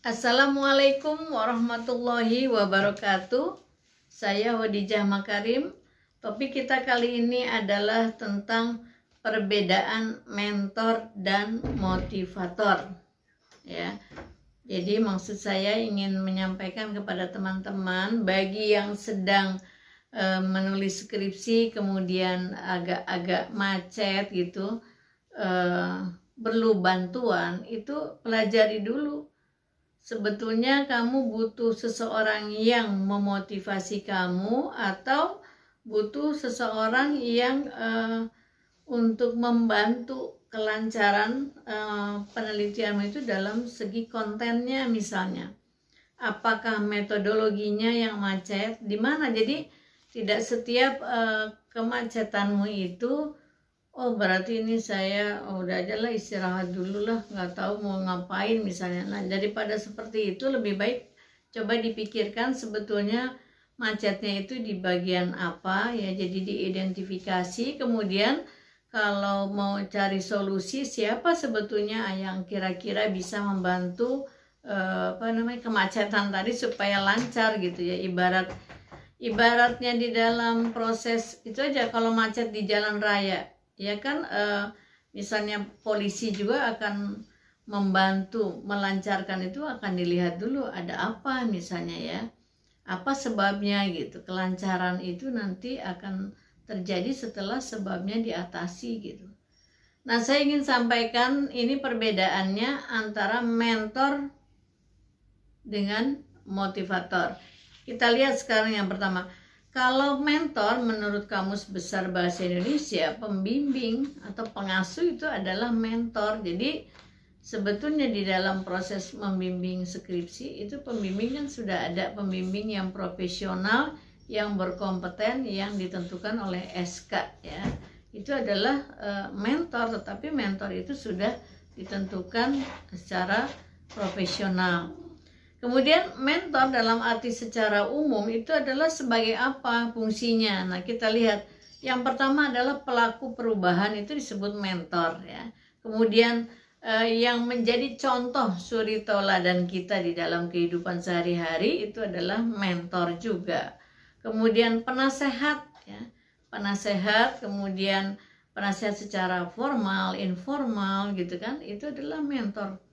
Assalamualaikum warahmatullahi wabarakatuh. Saya Khadijah Makarim. Topik kita kali ini adalah tentang perbedaan mentor dan motivator. Ya. Jadi maksud saya ingin menyampaikan kepada teman-teman bagi yang sedang menulis skripsi kemudian agak-agak macet gitu, perlu bantuan, itu pelajari dulu. Sebetulnya kamu butuh seseorang yang memotivasi kamu atau butuh seseorang yang untuk membantu kelancaran penelitianmu itu dalam segi kontennya misalnya. Apakah metodologinya yang macet? Di mana? Jadi tidak setiap kemacetanmu itu berarti ini saya udah aja lah, istirahat dulu lah, nggak tahu mau ngapain misalnya. Nah, daripada seperti itu lebih baik coba dipikirkan sebetulnya macetnya itu di bagian apa ya. Jadi diidentifikasi, kemudian kalau mau cari solusi siapa sebetulnya yang kira-kira bisa membantu kemacetan tadi supaya lancar gitu ya. Ibaratnya di dalam proses itu aja, kalau macet di jalan raya ya kan, misalnya polisi juga akan membantu melancarkan itu, akan dilihat dulu ada apa misalnya ya, apa sebabnya gitu. Kelancaran itu nanti akan terjadi setelah sebabnya diatasi gitu. Nah, saya ingin sampaikan ini perbedaannya antara mentor dengan motivator. Kita lihat sekarang yang pertama. Kalau mentor menurut Kamus Besar Bahasa Indonesia, pembimbing atau pengasuh itu adalah mentor. Jadi sebetulnya di dalam proses membimbing skripsi itu pembimbing kan sudah ada pembimbing yang profesional, yang berkompeten, yang ditentukan oleh SK ya. Itu adalah mentor, tetapi mentor itu sudah ditentukan secara profesional. Kemudian mentor dalam arti secara umum itu adalah sebagai apa fungsinya. Nah, kita lihat yang pertama adalah pelaku perubahan, itu disebut mentor ya. Kemudian yang menjadi contoh suri tauladan kita di dalam kehidupan sehari-hari itu adalah mentor juga. Kemudian penasehat ya. Penasehat, kemudian penasehat secara formal, informal gitu kan, itu adalah mentor.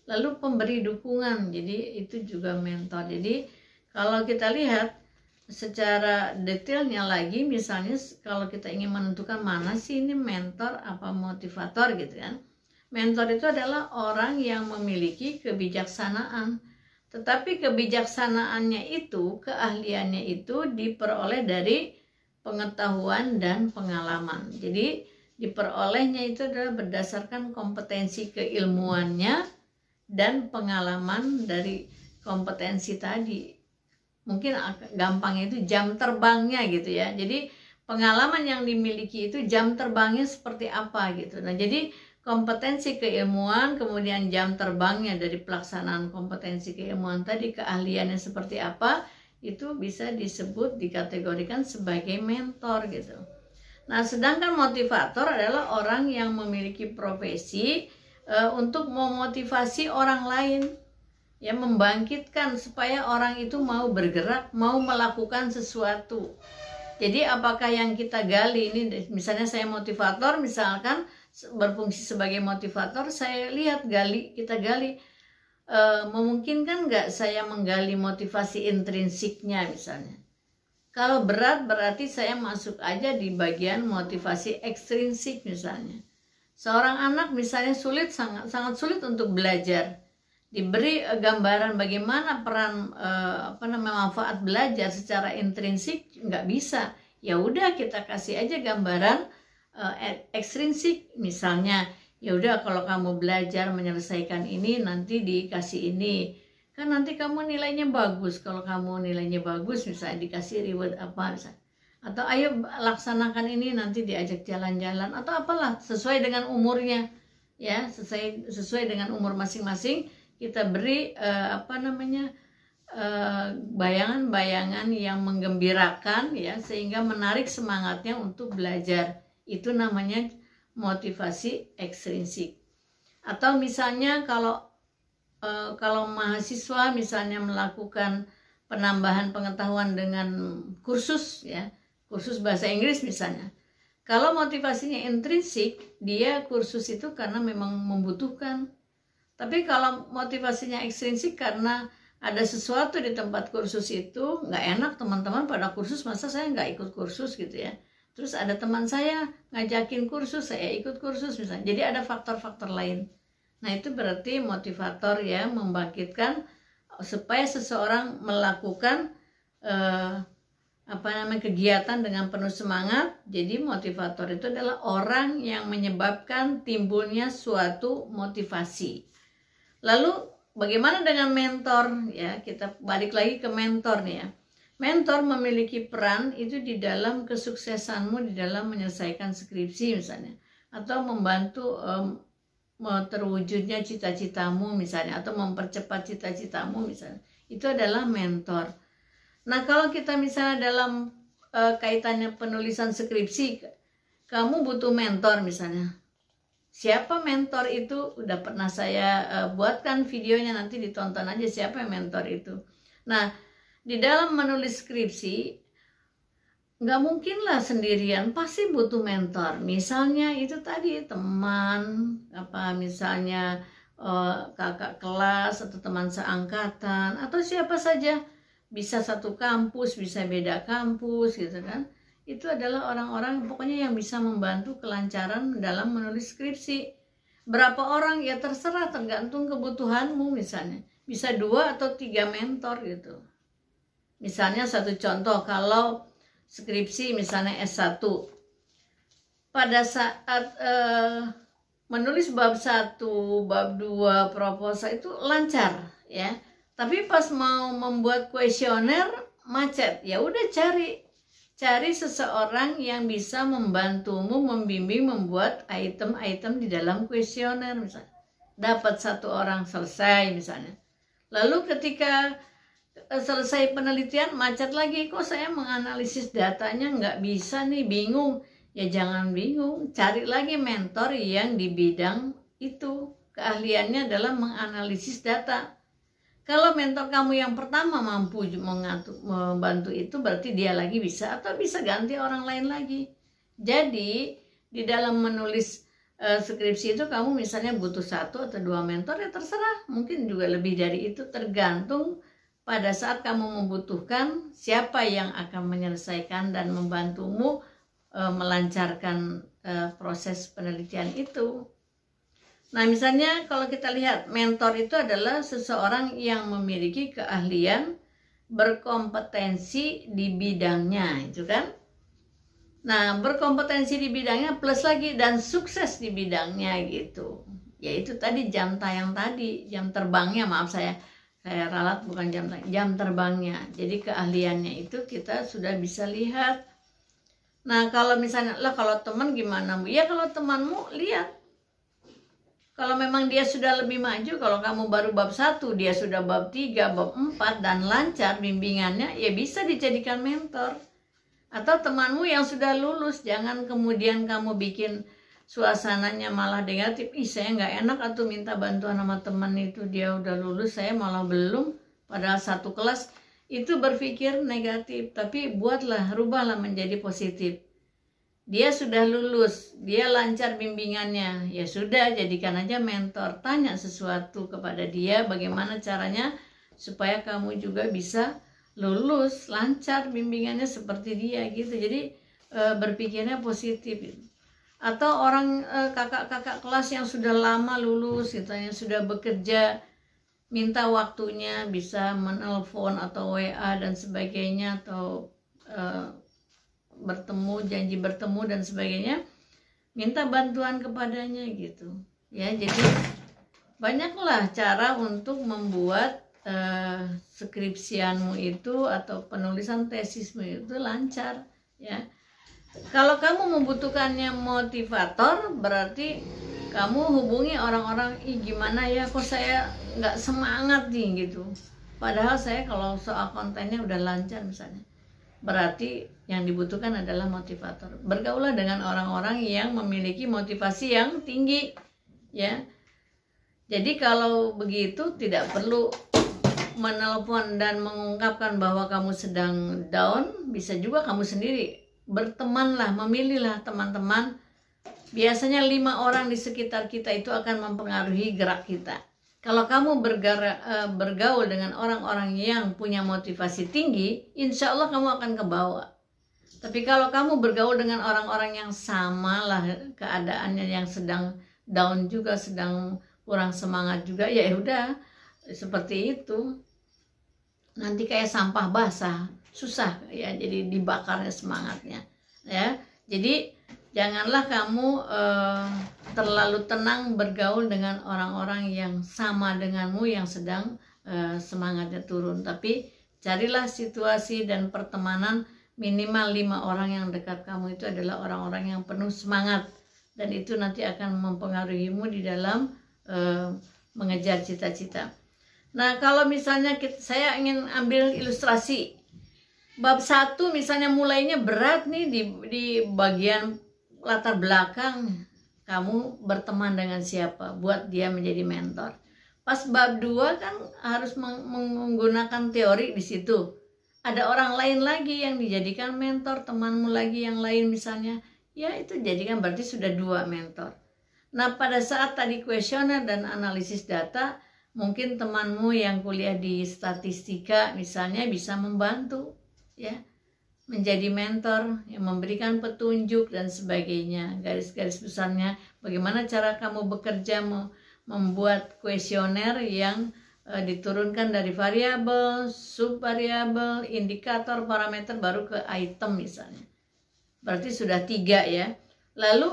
Lalu pemberi dukungan, jadi itu juga mentor. Jadi kalau kita lihat secara detailnya lagi, misalnya kalau kita ingin menentukan mana sih ini mentor apa motivator gitu kan. Mentor itu adalah orang yang memiliki kebijaksanaan. Tetapi kebijaksanaannya itu, keahliannya itu diperoleh dari pengetahuan dan pengalaman. Jadi diperolehnya itu adalah berdasarkan kompetensi keilmuannya dan pengalaman dari kompetensi tadi. Mungkin gampangnya itu jam terbangnya gitu ya. Jadi pengalaman yang dimiliki itu jam terbangnya seperti apa gitu. Nah, jadi kompetensi keilmuan, kemudian jam terbangnya dari pelaksanaan kompetensi keilmuan tadi, keahliannya seperti apa, itu bisa disebut, dikategorikan sebagai mentor gitu. Nah, sedangkan motivator adalah orang yang memiliki profesi untuk memotivasi orang lain ya, membangkitkan supaya orang itu mau bergerak, mau melakukan sesuatu. Jadi apakah yang kita gali ini, misalnya saya motivator, misalkan berfungsi sebagai motivator, saya lihat kita gali memungkinkan nggak saya menggali motivasi intrinsiknya misalnya. Kalau berat berarti saya masuk aja di bagian motivasi ekstrinsik misalnya. Seorang anak misalnya sangat sulit untuk belajar, diberi gambaran bagaimana peran manfaat belajar secara intrinsik, nggak bisa. Ya udah, kita kasih aja gambaran ekstrinsik, misalnya ya udah kalau kamu belajar menyelesaikan ini nanti dikasih ini, kan nanti kamu nilainya bagus. Kalau kamu nilainya bagus misalnya dikasih reward apa misalnya. Atau ayo laksanakan ini, nanti diajak jalan-jalan atau apalah, sesuai dengan umurnya ya, sesuai dengan umur masing-masing kita beri bayangan-bayangan yang menggembirakan ya, sehingga menarik semangatnya untuk belajar. Itu namanya motivasi ekstrinsik. Atau misalnya kalau kalau mahasiswa misalnya melakukan penambahan pengetahuan dengan kursus ya, kursus bahasa Inggris misalnya. Kalau motivasinya intrinsik, dia kursus itu karena memang membutuhkan. Tapi kalau motivasinya ekstrinsik karena ada sesuatu di tempat kursus itu, nggak enak teman-teman pada kursus, masa saya nggak ikut kursus gitu ya. Terus ada teman saya ngajakin kursus, saya ikut kursus misalnya. Jadi ada faktor-faktor lain. Nah itu berarti motivator ya, membangkitkan supaya seseorang melakukan kegiatan dengan penuh semangat. Jadi motivator itu adalah orang yang menyebabkan timbulnya suatu motivasi. Lalu bagaimana dengan mentor ya? Kita balik lagi ke mentor nih ya. Mentor memiliki peran itu di dalam kesuksesanmu di dalam menyelesaikan skripsi misalnya, atau membantu terwujudnya cita-citamu misalnya, atau mempercepat cita-citamu misalnya. Itu adalah mentor. Nah kalau kita misalnya dalam kaitannya penulisan skripsi, kamu butuh mentor misalnya. Siapa mentor itu? Udah pernah saya buatkan videonya, nanti ditonton aja siapa yang mentor itu. Nah di dalam menulis skripsi nggak mungkin lah sendirian, pasti butuh mentor. Misalnya itu tadi teman, misalnya kakak kelas atau teman seangkatan atau siapa saja, bisa satu kampus, bisa beda kampus gitu kan. Itu adalah orang-orang pokoknya yang bisa membantu kelancaran dalam menulis skripsi. Berapa orang ya terserah, tergantung kebutuhanmu misalnya. Bisa 2 atau 3 mentor gitu. Misalnya satu contoh, kalau skripsi misalnya S1, pada saat menulis bab 1, bab 2, proposal itu lancar ya. Tapi pas mau membuat kuesioner macet. Ya udah cari seseorang yang bisa membantumu, membimbing membuat item-item di dalam kuesioner misalnya. Dapat 1 orang selesai misalnya. Lalu ketika selesai penelitian macet lagi, kok saya menganalisis datanya nggak bisa nih, bingung. Ya jangan bingung, cari lagi mentor yang di bidang itu, keahliannya adalah menganalisis data. Kalau mentor kamu yang pertama mampu membantu itu, berarti dia lagi bisa, atau bisa ganti orang lain lagi. Jadi di dalam menulis skripsi itu kamu misalnya butuh 1 atau 2 mentor, ya terserah, mungkin juga lebih dari itu, tergantung pada saat kamu membutuhkan siapa yang akan menyelesaikan dan membantumu melancarkan proses penelitian itu. Nah misalnya kalau kita lihat, mentor itu adalah seseorang yang memiliki keahlian, berkompetensi di bidangnya, itu kan. Nah berkompetensi di bidangnya plus lagi dan sukses di bidangnya gitu. Yaitu tadi jam tayang tadi, jam terbangnya, maaf saya ralat bukan jam terbangnya. Jadi keahliannya itu kita sudah bisa lihat. Nah kalau misalnya lah, kalau teman gimana Bu? Ya kalau temanmu lihat, kalau memang dia sudah lebih maju, kalau kamu baru bab 1, dia sudah bab 3, bab 4 dan lancar bimbingannya, ya bisa dijadikan mentor. Atau temanmu yang sudah lulus, jangan kemudian kamu bikin suasananya malah negatif. Ih saya nggak enak atau minta bantuan sama teman itu, dia udah lulus, saya malah belum, padahal satu kelas. Itu berpikir negatif. Tapi rubahlah menjadi positif. Dia sudah lulus, dia lancar bimbingannya, ya sudah jadikan aja mentor. Tanya sesuatu kepada dia, bagaimana caranya supaya kamu juga bisa lulus, lancar bimbingannya seperti dia gitu. Jadi berpikirnya positif. Atau orang kakak-kakak kelas yang sudah lama lulus gitu, yang sudah bekerja, minta waktunya, bisa menelpon atau WA dan sebagainya, atau janji bertemu dan sebagainya, minta bantuan kepadanya gitu ya. Jadi banyaklah cara untuk membuat skripsianmu itu atau penulisan tesismu itu lancar ya. Kalau kamu membutuhkannya motivator, berarti kamu hubungi orang-orang, gimana ya kok saya nggak semangat nih gitu. Padahal saya kalau soal kontennya udah lancar misalnya. Berarti yang dibutuhkan adalah motivator. Bergaulah dengan orang-orang yang memiliki motivasi yang tinggi ya. Jadi kalau begitu tidak perlu menelpon dan mengungkapkan bahwa kamu sedang down. Bisa juga kamu sendiri bertemanlah, memilihlah teman-teman. Biasanya 5 orang di sekitar kita itu akan mempengaruhi gerak kita. Kalau kamu bergaul dengan orang-orang yang punya motivasi tinggi, insya Allah kamu akan ke bawah. Tapi kalau kamu bergaul dengan orang-orang yang sama lah keadaannya, yang sedang down juga, sedang kurang semangat juga, ya udah seperti itu. Nanti kayak sampah basah, susah ya, jadi dibakarnya semangatnya ya. Jadi janganlah kamu terlalu tenang bergaul dengan orang-orang yang sama denganmu yang sedang semangatnya turun. Tapi carilah situasi dan pertemanan minimal 5 orang yang dekat kamu itu adalah orang-orang yang penuh semangat, dan itu nanti akan mempengaruhimu di dalam mengejar cita-cita. Nah, kalau misalnya saya ingin ambil ilustrasi bab 1, misalnya mulainya berat nih di bagian latar belakang kamu berteman dengan siapa buat dia menjadi mentor. Pas bab 2 kan harus menggunakan teori di situ. Ada orang lain lagi yang dijadikan mentor, temanmu lagi yang lain misalnya. Ya itu jadikan berarti sudah 2 mentor. Nah, pada saat tadi kuesioner dan analisis data, mungkin temanmu yang kuliah di statistika misalnya bisa membantu ya, menjadi mentor, yang memberikan petunjuk dan sebagainya. Garis-garis besarnya bagaimana cara kamu bekerja membuat kuesioner yang diturunkan dari variabel, subvariabel, indikator, parameter baru ke item misalnya. Berarti sudah 3 ya. Lalu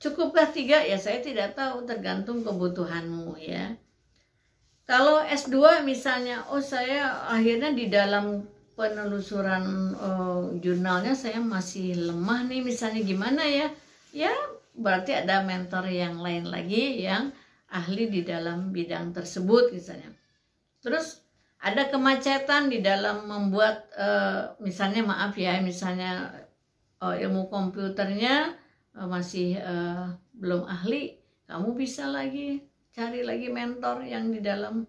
cukupkah 3? Ya saya tidak tahu, tergantung kebutuhanmu ya. Kalau S2 misalnya, saya akhirnya di dalam penelusuran jurnalnya saya masih lemah nih misalnya, gimana ya? Ya berarti ada mentor yang lain lagi yang ahli di dalam bidang tersebut misalnya. Terus ada kemacetan di dalam membuat misalnya misalnya ilmu komputernya masih belum ahli, kamu bisa lagi cari lagi mentor yang di dalam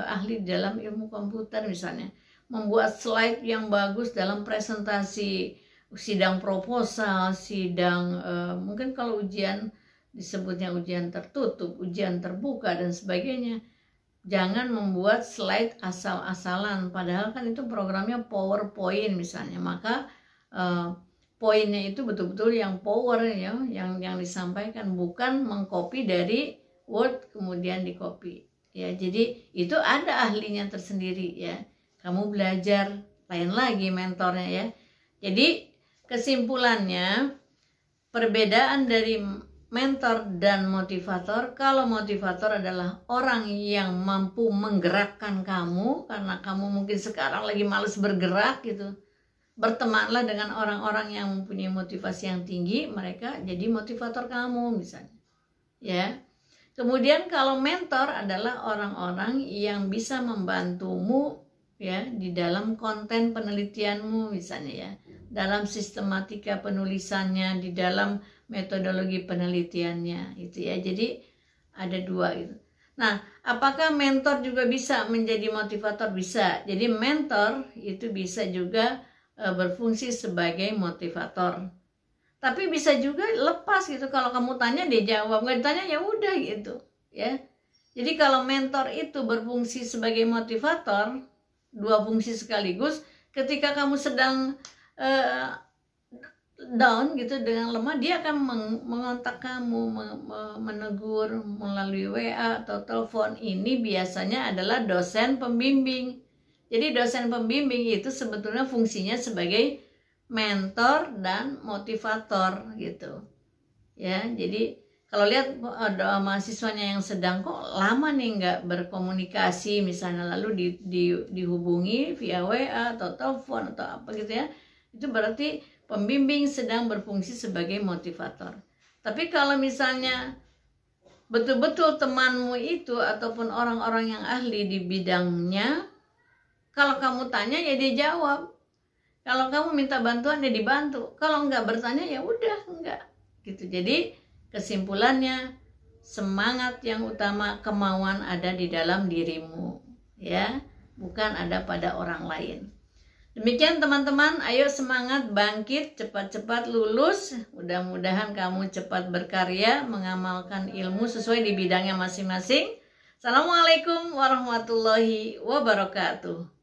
ahli di dalam ilmu komputer misalnya. Membuat slide yang bagus dalam presentasi, sidang proposal, sidang mungkin kalau ujian disebutnya ujian tertutup, ujian terbuka dan sebagainya. Jangan membuat slide asal-asalan, padahal kan itu programnya PowerPoint misalnya. Maka poinnya itu betul-betul yang power ya, yang disampaikan, bukan mengcopy dari Word kemudian di copy ya. Jadi itu ada ahlinya tersendiri ya. Kamu belajar lain lagi mentornya ya. Jadi kesimpulannya, perbedaan dari mentor dan motivator, kalau motivator adalah orang yang mampu menggerakkan kamu karena kamu mungkin sekarang lagi males bergerak gitu. Bertemanlah dengan orang-orang yang mempunyai motivasi yang tinggi, mereka jadi motivator kamu misalnya ya. Kemudian kalau mentor adalah orang-orang yang bisa membantumu ya di dalam konten penelitianmu misalnya ya, dalam sistematika penulisannya, di dalam metodologi penelitiannya itu ya. Jadi ada 2 gitu. Nah, apakah mentor juga bisa menjadi motivator? Bisa. Jadi mentor itu bisa juga berfungsi sebagai motivator. Tapi bisa juga lepas gitu, kalau kamu tanya dia jawab, nggak ditanya ya udah gitu ya. Jadi kalau mentor itu berfungsi sebagai motivator, 2 fungsi sekaligus. Ketika kamu sedang down gitu, dengan lemah, dia akan mengontak kamu, menegur melalui WA atau telepon. Ini biasanya adalah dosen pembimbing. Jadi dosen pembimbing itu sebetulnya fungsinya sebagai mentor dan motivator gitu ya. Jadi kalau lihat mahasiswanya yang sedang kok lama nih nggak berkomunikasi misalnya, lalu dihubungi via WA atau telepon atau apa gitu ya, itu berarti pembimbing sedang berfungsi sebagai motivator. Tapi kalau misalnya betul-betul temanmu itu ataupun orang-orang yang ahli di bidangnya, kalau kamu tanya ya dia jawab. Kalau kamu minta bantuan ya dibantu. Kalau enggak bertanya ya udah enggak gitu. Jadi kesimpulannya, semangat yang utama, kemauan ada di dalam dirimu, ya, bukan ada pada orang lain. Demikian teman-teman, ayo semangat, bangkit, cepat-cepat lulus. Mudah-mudahan kamu cepat berkarya, mengamalkan ilmu sesuai di bidangnya masing-masing. Assalamualaikum warahmatullahi wabarakatuh.